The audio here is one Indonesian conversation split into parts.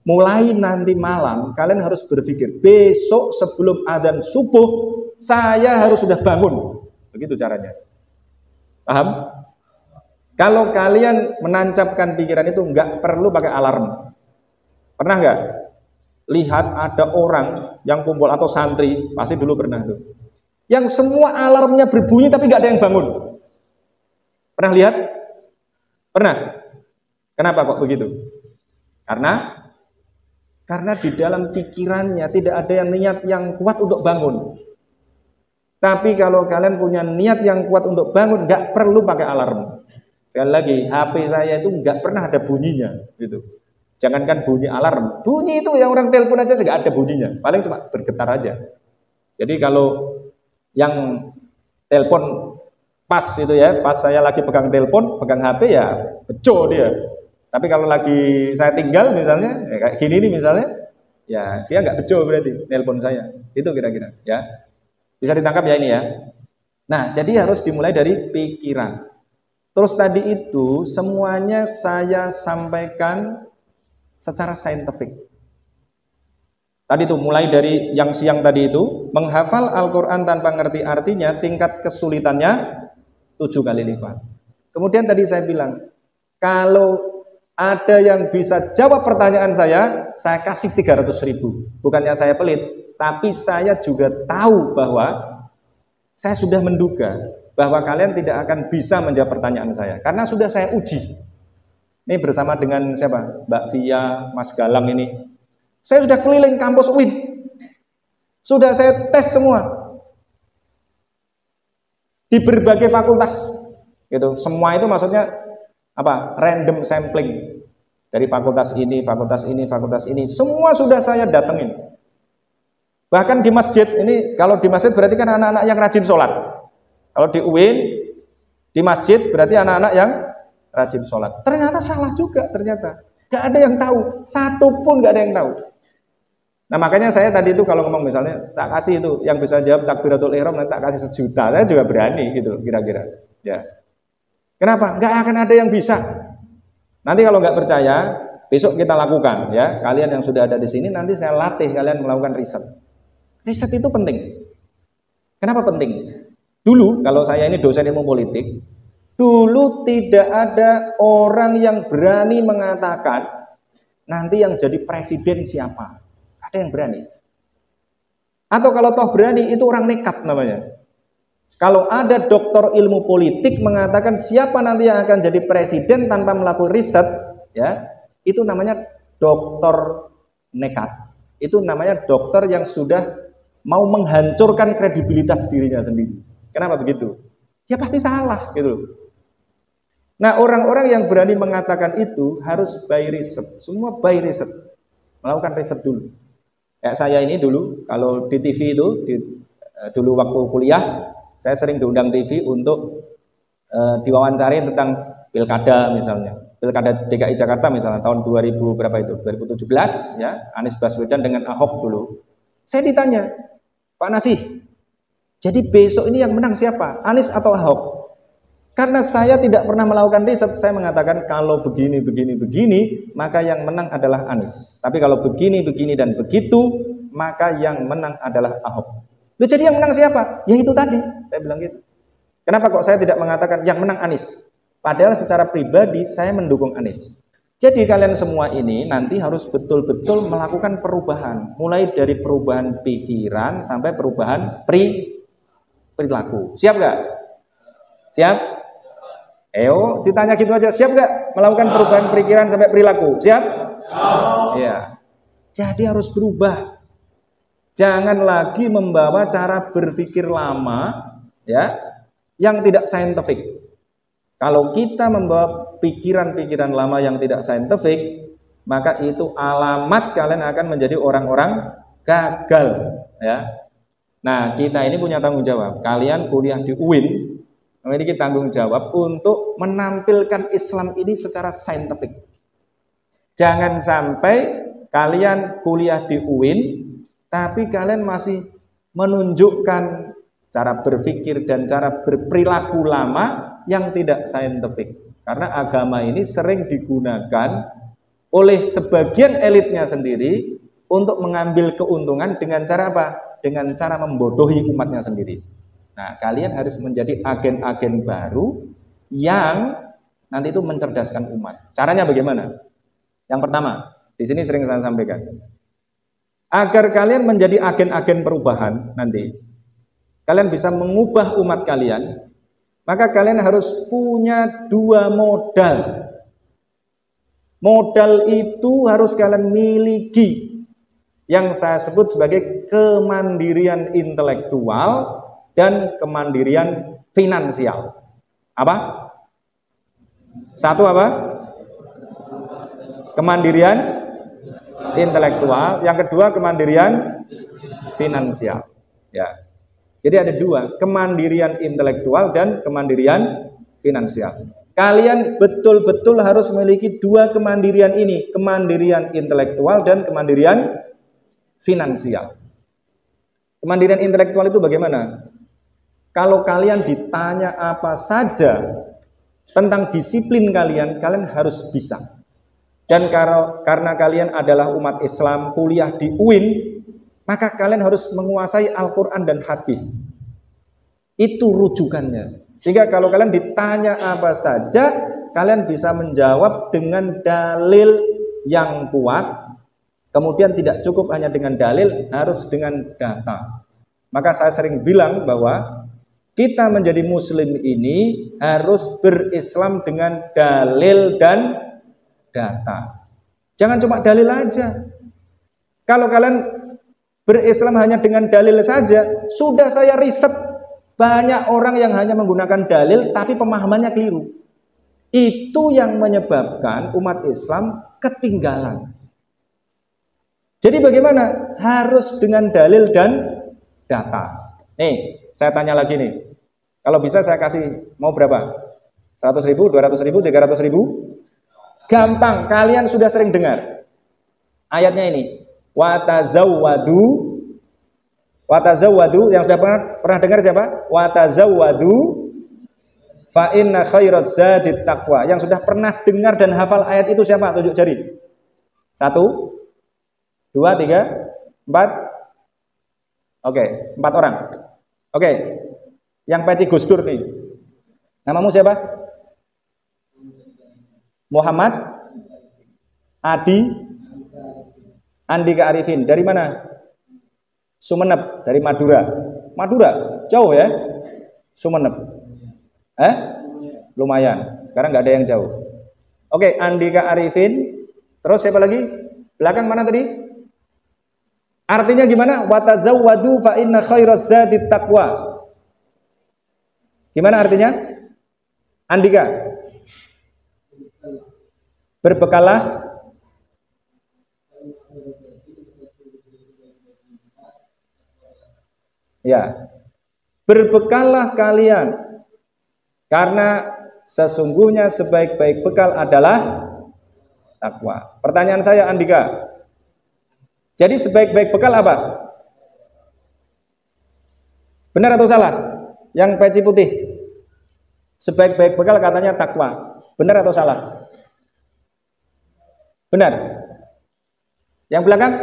Mulai nanti malam kalian harus berpikir, besok sebelum adzan subuh saya harus sudah bangun. Begitu caranya. Paham? Kalau kalian menancapkan pikiran itu nggak perlu pakai alarm. Pernah nggak lihat ada orang yang kumpul atau santri, pasti dulu pernah tuh, yang semua alarmnya berbunyi tapi nggak ada yang bangun. Pernah lihat? Pernah? Kenapa kok begitu? Karena di dalam pikirannya tidak ada yang niat yang kuat untuk bangun. Tapi kalau kalian punya niat yang kuat untuk bangun, nggak perlu pakai alarm. Sekali lagi, HP saya itu nggak pernah ada bunyinya, gitu. Jangankan bunyi alarm, bunyi itu yang orang telepon aja nggak ada bunyinya, paling cuma bergetar aja. Jadi kalau yang telepon pas itu ya, pas saya lagi pegang telepon, pegang HP ya beco dia. Tapi kalau lagi saya tinggal misalnya, ya kayak gini nih misalnya, ya dia nggak beco berarti telepon saya. Itu kira-kira, ya. Bisa ditangkap ya ini ya. Nah, jadi harus dimulai dari pikiran. Terus tadi itu semuanya saya sampaikan secara saintifik. Tadi itu mulai dari yang siang tadi itu, menghafal Al-Quran tanpa ngerti artinya, tingkat kesulitannya 7 kali lipat. Kemudian tadi saya bilang, kalau ada yang bisa jawab pertanyaan saya kasih 300.000. Bukannya saya pelit, tapi saya juga tahu bahwa saya sudah menduga bahwa kalian tidak akan bisa menjawab pertanyaan saya karena sudah saya uji. Ini bersama dengan siapa? Mbak Via, Mas Galang ini. Saya sudah keliling kampus UIN. Sudah saya tes semua. Di berbagai fakultas. Gitu. Semua itu maksudnya apa? Random sampling. Dari fakultas ini, fakultas ini, fakultas ini. Semua sudah saya datengin. Bahkan di masjid, ini kalau di masjid berarti kan anak-anak yang rajin sholat. Kalau di UIN, di masjid berarti anak-anak yang rajin sholat. Ternyata salah juga, ternyata. Gak ada yang tahu, satu pun gak ada yang tahu. Nah makanya saya tadi itu kalau ngomong misalnya, saya kasih itu, yang bisa jawab takbiratul ihram nanti tak kasih 1 juta. Saya juga berani gitu, kira-kira. Ya. Kenapa? Gak akan ada yang bisa. Nanti kalau nggak percaya, besok kita lakukan ya. Kalian yang sudah ada di sini, nanti saya latih kalian melakukan riset. Riset itu penting. Kenapa penting? Dulu, kalau saya ini dosen ilmu politik, dulu tidak ada orang yang berani mengatakan nanti yang jadi presiden siapa. Ada yang berani. Atau kalau toh berani, itu orang nekat namanya. Kalau ada doktor ilmu politik mengatakan siapa nanti yang akan jadi presiden tanpa melakukan riset, ya, itu namanya dokter nekat. Itu namanya dokter yang sudah mau menghancurkan kredibilitas dirinya sendiri. Kenapa begitu? Ya pasti salah gitu. Nah, orang-orang yang berani mengatakan itu harus by riset. Semua by riset. Melakukan riset dulu. Kayak saya ini dulu, kalau di TV itu, dulu waktu kuliah, saya sering diundang TV untuk diwawancari tentang pilkada misalnya. Pilkada DKI Jakarta misalnya, tahun 2000 berapa itu? 2017, ya, Anies Baswedan dengan Ahok dulu. Saya ditanya, Pak Nasih, jadi besok ini yang menang siapa? Anies atau Ahok? Karena saya tidak pernah melakukan riset, saya mengatakan kalau begini, maka yang menang adalah Anies. Tapi kalau begini, dan begitu, maka yang menang adalah Ahok. Loh, jadi yang menang siapa? Ya itu tadi, saya bilang gitu. Kenapa kok saya tidak mengatakan yang menang Anies? Padahal secara pribadi saya mendukung Anies. Jadi kalian semua ini nanti harus betul-betul melakukan perubahan. Mulai dari perubahan pikiran sampai perubahan perilaku. Siap gak? Siap? Ditanya gitu aja, siap gak melakukan perubahan pikiran sampai perilaku? Siap? Ya. Jadi harus berubah. Jangan lagi membawa cara berpikir lama, ya, yang tidak saintifik. Kalau kita membawa pikiran-pikiran lama yang tidak saintifik, maka itu alamat kalian akan menjadi orang-orang gagal, ya. Nah, kita ini punya tanggung jawab. Kalian kuliah di UIN memiliki tanggung jawab untuk menampilkan Islam ini secara saintifik. Jangan sampai kalian kuliah di UIN tapi kalian masih menunjukkan cara berpikir dan cara berperilaku lama yang tidak saintifik. Karena agama ini sering digunakan oleh sebagian elitnya sendiri untuk mengambil keuntungan dengan cara apa? Dengan cara membodohi umatnya sendiri. Nah, kalian harus menjadi agen-agen baru yang nanti itu mencerdaskan umat. Caranya bagaimana? Yang pertama, di sini sering saya sampaikan. Agar kalian menjadi agen-agen perubahan nanti, kalian bisa mengubah umat kalian, maka kalian harus punya dua modal. Modal itu harus kalian miliki, yang saya sebut sebagai kemandirian intelektual dan kemandirian finansial. Apa? Satu apa? Kemandirian intelektual, yang kedua kemandirian finansial. Ya. Jadi ada dua, kemandirian intelektual dan kemandirian finansial. Kalian betul-betul harus memiliki dua kemandirian ini, kemandirian intelektual dan kemandirian finansial. Kemandirian intelektual itu bagaimana? Kalau kalian ditanya apa saja tentang disiplin kalian, kalian harus bisa. Dan karena kalian adalah umat Islam, kuliah di UIN, maka kalian harus menguasai Al-Quran dan hadis. Itu rujukannya. Sehingga kalau kalian ditanya apa saja, kalian bisa menjawab dengan dalil yang kuat. Kemudian tidak cukup hanya dengan dalil, harus dengan data. Maka saya sering bilang bahwa kita menjadi muslim ini harus berislam dengan dalil dan data. Jangan cuma dalil aja. Kalau kalian berislam hanya dengan dalil saja, sudah saya riset, banyak orang yang hanya menggunakan dalil tapi pemahamannya keliru. Itu yang menyebabkan umat Islam ketinggalan. Jadi bagaimana? Harus dengan dalil dan data. Nih, saya tanya lagi nih. Kalau bisa saya kasih, mau berapa? 100.000, 200.000, 300.000? Gampang, kalian sudah sering dengar ayatnya ini. Watazawwadu, yang sudah pernah dengar siapa? Watazawwadu fa inna khairaz zadit taqwa. Yang sudah pernah dengar dan hafal ayat itu siapa? Tunjuk jari. 1, 2, 3, 4. Oke, 4 orang. Oke, yang peci Gus Dur nih. Namamu siapa? Muhammad Andika Arifin. Dari mana? Sumeneb, dari Madura. Madura, jauh ya? Sumeneb. Lumayan. Sekarang nggak ada yang jauh. Oke, Andika Arifin. Terus siapa lagi? Belakang mana tadi? Artinya gimana? Watazawwadu fa inna khairaz zadit taqwa. Gimana artinya? Andika. Berbekalah ya. Berbekalah kalian karena sesungguhnya sebaik-baik bekal adalah takwa. Pertanyaan saya Andika. Jadi sebaik-baik bekal apa? Benar atau salah? Yang peci putih. Sebaik-baik bekal katanya takwa. Benar atau salah? Benar. Yang belakang?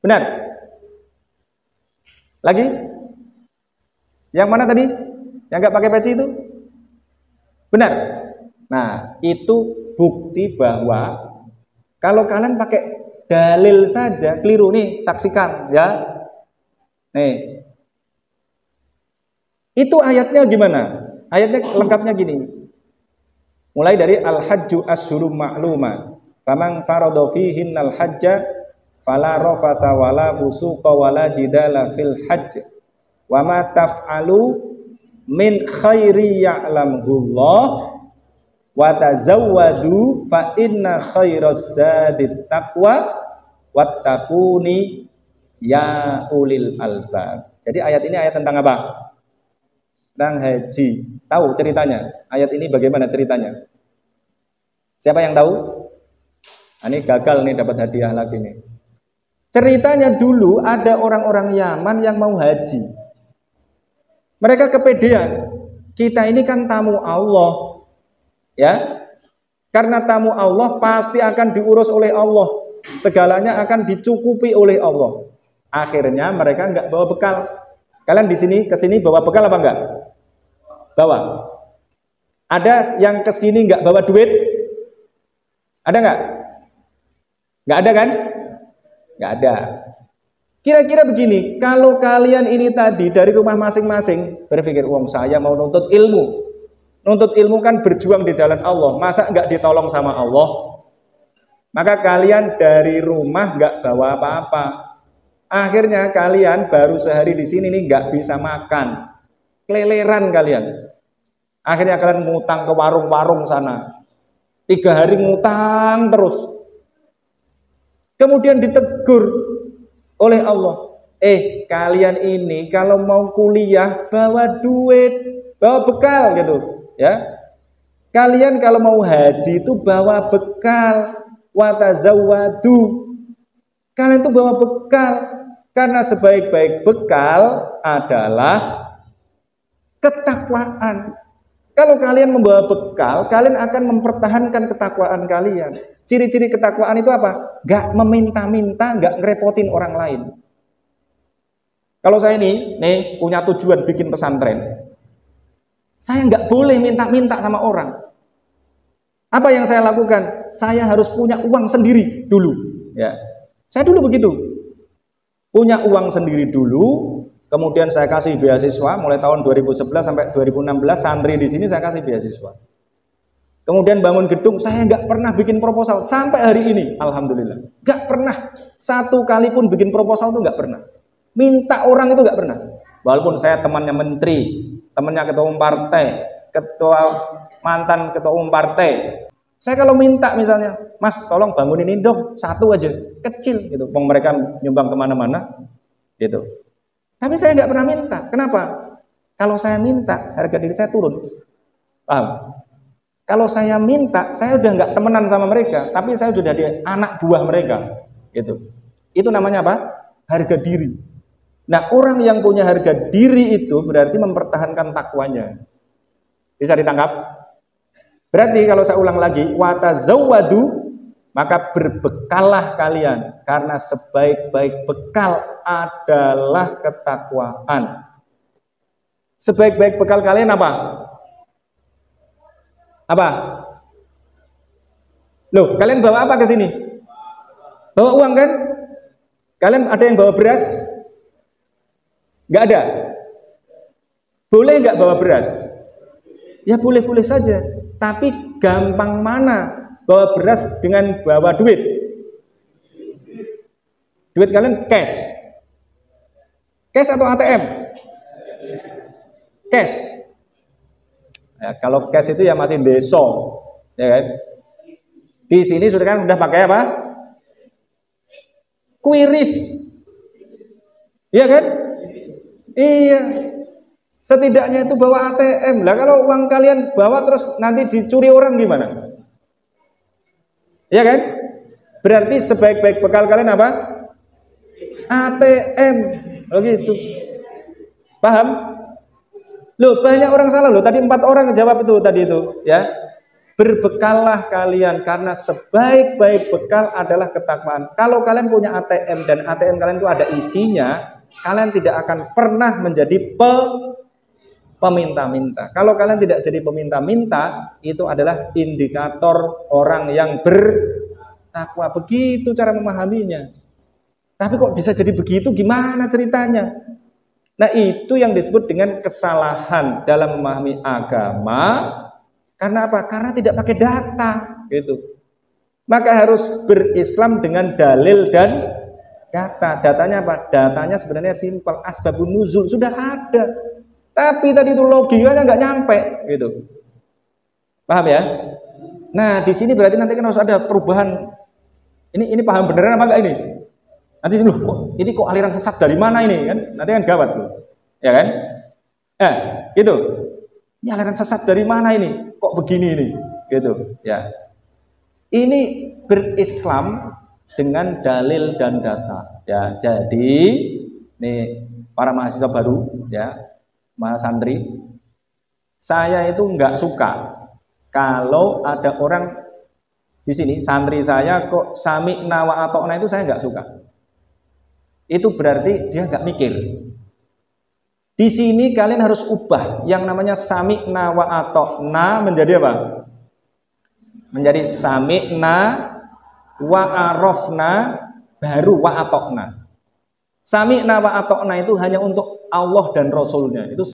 Benar. Lagi? Yang mana tadi? Yang nggak pakai peci itu? Benar. Nah, itu bukti bahwa kalau kalian pakai dalil saja keliru nih, saksikan ya. Nih. Itu ayatnya gimana? Ayatnya lengkapnya gini. Mulai dari al-hajju asyhurum ma'lumat. Faman farada fihinnal hajja fala rafatha wala fusuqa wala jidala fil hajj. Wa ma taf'alu min khairi ya'lamhullah wa tazawwadu fa inna khairaz zadit taqwa wattaquni ya ulil albab. Jadi ayat ini ayat tentang apa? Tentang haji. Tahu ceritanya? Ayat ini bagaimana ceritanya? Siapa yang tahu? Nah, ini gagal nih dapat hadiah lagi nih. Ceritanya dulu ada orang-orang Yaman yang mau haji. Mereka kepedean. Kita ini kan tamu Allah. Ya. Karena tamu Allah pasti akan diurus oleh Allah. Segalanya akan dicukupi oleh Allah. Akhirnya mereka nggak bawa bekal. Kalian di sini kesini bawa bekal apa enggak? Bawa. Ada yang kesini nggak bawa duit? Ada nggak? Nggak ada kan? Nggak ada. Kira-kira begini, kalau kalian ini tadi dari rumah masing-masing berpikir, wong saya mau nuntut ilmu. Nuntut ilmu kan berjuang di jalan Allah, masa nggak ditolong sama Allah? Maka kalian dari rumah nggak bawa apa-apa. Akhirnya kalian baru sehari di sini nih nggak bisa makan, keleleran kalian. Akhirnya kalian ngutang ke warung-warung sana, 3 hari ngutang terus. Kemudian ditegur oleh Allah, kalian ini kalau mau kuliah bawa duit, bawa bekal gitu. Ya, kalian kalau mau haji itu bawa bekal, watazawwadu. Kalian tuh bawa bekal karena sebaik-baik bekal adalah ketakwaan. Kalau kalian membawa bekal, kalian akan mempertahankan ketakwaan kalian. Ciri-ciri ketakwaan itu apa? Gak meminta-minta, gak ngerepotin orang lain. Kalau saya nih punya tujuan bikin pesantren. Saya nggak boleh minta-minta sama orang. Apa yang saya lakukan? Saya harus punya uang sendiri dulu. Ya, saya dulu begitu. Punya uang sendiri dulu, kemudian saya kasih beasiswa mulai tahun 2011 sampai 2016 santri di sini saya kasih beasiswa. Kemudian bangun gedung, saya nggak pernah bikin proposal sampai hari ini, alhamdulillah. Nggak pernah, 1 kali pun bikin proposal itu nggak pernah. Minta orang itu nggak pernah. Walaupun saya temannya menteri, temannya ketua umum partai, mantan ketua umum partai. Saya kalau minta misalnya, Mas tolong bangunin ini dong, 1 aja, kecil gitu. Mereka nyumbang kemana-mana, gitu. Tapi saya nggak pernah minta. Kenapa? Kalau saya minta, harga diri saya turun. Paham? Kalau saya minta, saya udah nggak temenan sama mereka, tapi saya sudah jadi anak buah mereka, gitu. Itu namanya apa? Harga diri. Nah, orang yang punya harga diri itu berarti mempertahankan takwanya. Bisa ditangkap? Berarti kalau saya ulang lagi, watazawwadu, maka berbekallah kalian karena sebaik-baik bekal adalah ketakwaan. Sebaik-baik bekal kalian apa? Apa? Loh, kalian bawa apa ke sini? Bawa uang kan? Kalian ada yang bawa beras? Nggak ada. Boleh nggak bawa beras? Ya boleh-boleh saja. Tapi gampang mana bawa beras dengan bawa duit? Duit kalian cash? Cash atau ATM? Cash. Ya, kalau cash itu ya masih deso, ya kan? Di sini sudah kan udah pakai apa? Kuiris. Iya kan? Iya, setidaknya itu bawa ATM lah. Kalau uang kalian bawa terus nanti dicuri orang gimana? Iya kan? Berarti sebaik-baik bekal kalian apa? ATM. Oh gitu. Paham? Loh, banyak orang salah loh. Tadi 4 orang jawab itu tadi itu, ya. Berbekallah kalian karena sebaik-baik bekal adalah ketakwaan. Kalau kalian punya ATM dan ATM kalian itu ada isinya, kalian tidak akan pernah menjadi peminta-minta. Kalau kalian tidak jadi peminta-minta, itu adalah indikator orang yang bertakwa. Begitu cara memahaminya. Tapi kok bisa jadi begitu? Gimana ceritanya? Nah, itu yang disebut dengan kesalahan dalam memahami agama. Karena apa? Karena tidak pakai data, gitu. Maka harus berislam dengan dalil dan data. Datanya apa? Datanya sebenarnya simpel, asbabun nuzul sudah ada. Tapi tadi itu logikanya nggak nyampe, gitu. Paham ya? Nah, di sini berarti nanti kan harus ada perubahan. Ini paham beneran apa enggak ini? Nanti loh, ini kok aliran sesat dari mana ini kan? Nanti kan gawat tuh. Ya kan? Gitu. Ini aliran sesat dari mana ini? Kok begini ini? Gitu, ya. Ini berislam dengan dalil dan data. Ya, jadi nih para mahasiswa baru, ya, mahasiswa santri, saya itu nggak suka kalau ada orang Di sini santri saya kok sami'na wa atokna itu saya nggak suka. Itu berarti dia nggak mikir. Di sini kalian harus ubah yang namanya sami'na wa atokna menjadi apa? Menjadi sami'na wa arafna baru wa atokna. Sami'na wa atokna itu hanya untuk Allah dan Rasulnya. Itu